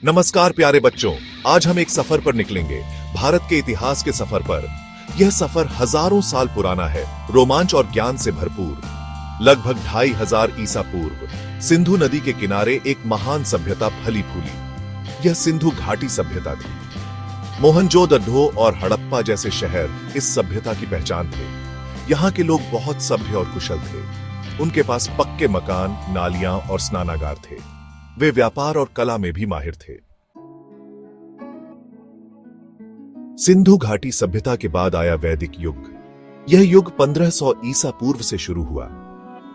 नमस्कार प्यारे बच्चों, आज हम एक सफर पर निकलेंगे, भारत के इतिहास के सफर पर। यह सफर हजारों साल पुराना है, रोमांच और ज्ञान से भरपूर। लगभग 2500 ईसा पूर्व सिंधु नदी के किनारे एक महान सभ्यता फली फूली। यह सिंधु घाटी सभ्यता थी। मोहनजोदड़ो और हड़प्पा जैसे शहर इस सभ्यता की पहचान थे। यहाँ के लोग बहुत सभ्य और कुशल थे। उनके पास पक्के मकान, नालियां और स्नानागार थे। वे व्यापार और कला में भी माहिर थे। सिंधु घाटी सभ्यता के बाद आया वैदिक युग। यह युग 1500 ईसा पूर्व से शुरू हुआ।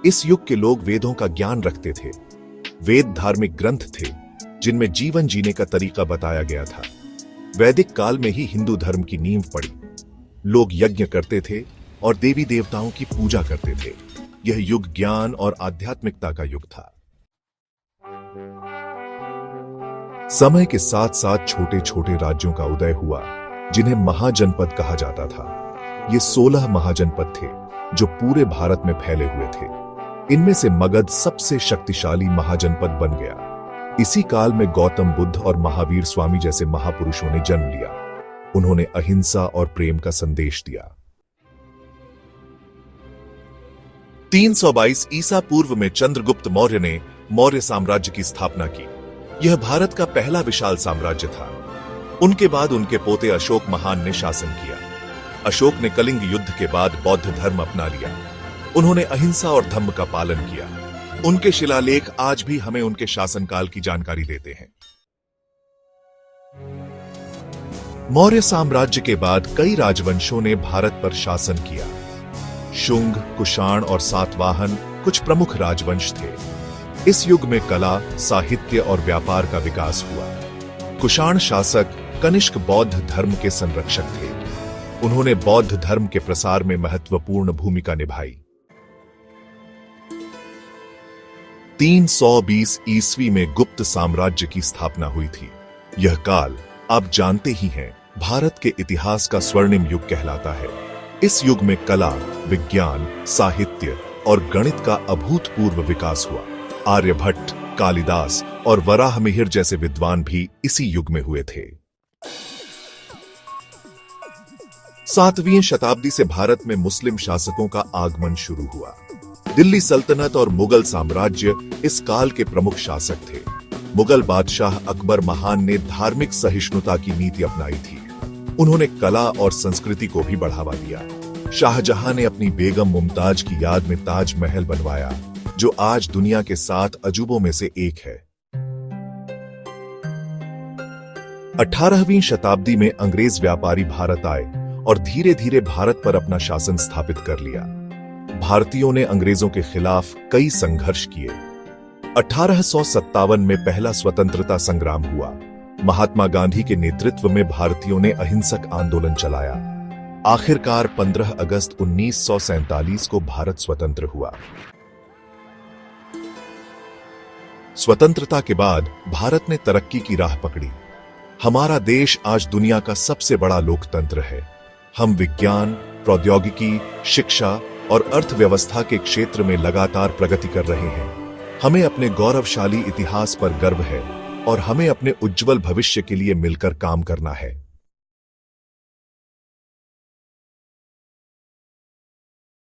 इस युग के लोग वेदों का ज्ञान रखते थे। वेद धार्मिक ग्रंथ थे जिनमें जीवन जीने का तरीका बताया गया था। वैदिक काल में ही हिंदू धर्म की नींव पड़ी। लोग यज्ञ करते थे और देवी देवताओं की पूजा करते थे। यह युग ज्ञान और आध्यात्मिकता का युग था। समय के साथ साथ छोटे छोटे राज्यों का उदय हुआ जिन्हें महाजनपद कहा जाता था। ये 16 महाजनपद थे जो पूरे भारत में फैले हुए थे। इनमें से मगध सबसे शक्तिशाली महाजनपद बन गया। इसी काल में गौतम बुद्ध और महावीर स्वामी जैसे महापुरुषों ने जन्म लिया। उन्होंने अहिंसा और प्रेम का संदेश दिया। 322 ईसा पूर्व में चंद्रगुप्त मौर्य ने मौर्य साम्राज्य की स्थापना की। यह भारत का पहला विशाल साम्राज्य था। उनके बाद उनके पोते अशोक महान ने शासन किया। अशोक ने कलिंग युद्ध के बाद बौद्ध धर्म अपना लिया। उन्होंने अहिंसा और धम्म का पालन किया। उनके शिलालेख आज भी हमें उनके शासनकाल की जानकारी देते हैं। मौर्य साम्राज्य के बाद कई राजवंशों ने भारत पर शासन किया। शुंग, कुषाण और सातवाहन कुछ प्रमुख राजवंश थे। इस युग में कला, साहित्य और व्यापार का विकास हुआ। कुषाण शासक कनिष्क बौद्ध धर्म के संरक्षक थे। उन्होंने बौद्ध धर्म के प्रसार में महत्वपूर्ण भूमिका निभाई। 320 ईस्वी में गुप्त साम्राज्य की स्थापना हुई थी। यह काल आप जानते ही हैं, भारत के इतिहास का स्वर्णिम युग कहलाता है। इस युग में कला, विज्ञान, साहित्य और गणित का अभूतपूर्व विकास हुआ। आर्यभट्ट, कालिदास और वराहमिहिर जैसे विद्वान भी इसी युग में हुए थे। 7वीं शताब्दी से भारत में मुस्लिम शासकों का आगमन शुरू हुआ। दिल्ली सल्तनत और मुगल साम्राज्य इस काल के प्रमुख शासक थे। मुगल बादशाह अकबर महान ने धार्मिक सहिष्णुता की नीति अपनाई थी। उन्होंने कला और संस्कृति को भी बढ़ावा दिया। शाहजहां ने अपनी बेगम मुमताज की याद में ताजमहल बनवाया, जो आज दुनिया के 7 अजूबों में से एक है। 18वीं शताब्दी में अंग्रेज व्यापारी भारत आए और धीरे धीरे भारत पर अपना शासन स्थापित कर लिया। भारतीयों ने अंग्रेजों के खिलाफ कई संघर्ष किए। 1857 में पहला स्वतंत्रता संग्राम हुआ। महात्मा गांधी के नेतृत्व में भारतीयों ने अहिंसक आंदोलन चलाया। आखिरकार 15 अगस्त 1947 को भारत स्वतंत्र हुआ। स्वतंत्रता के बाद भारत ने तरक्की की राह पकड़ी। हमारा देश आज दुनिया का सबसे बड़ा लोकतंत्र है। हम विज्ञान, प्रौद्योगिकी, शिक्षा और अर्थव्यवस्था के क्षेत्र में लगातार प्रगति कर रहे हैं। हमें अपने गौरवशाली इतिहास पर गर्व है और हमें अपने उज्जवल भविष्य के लिए मिलकर काम करना है।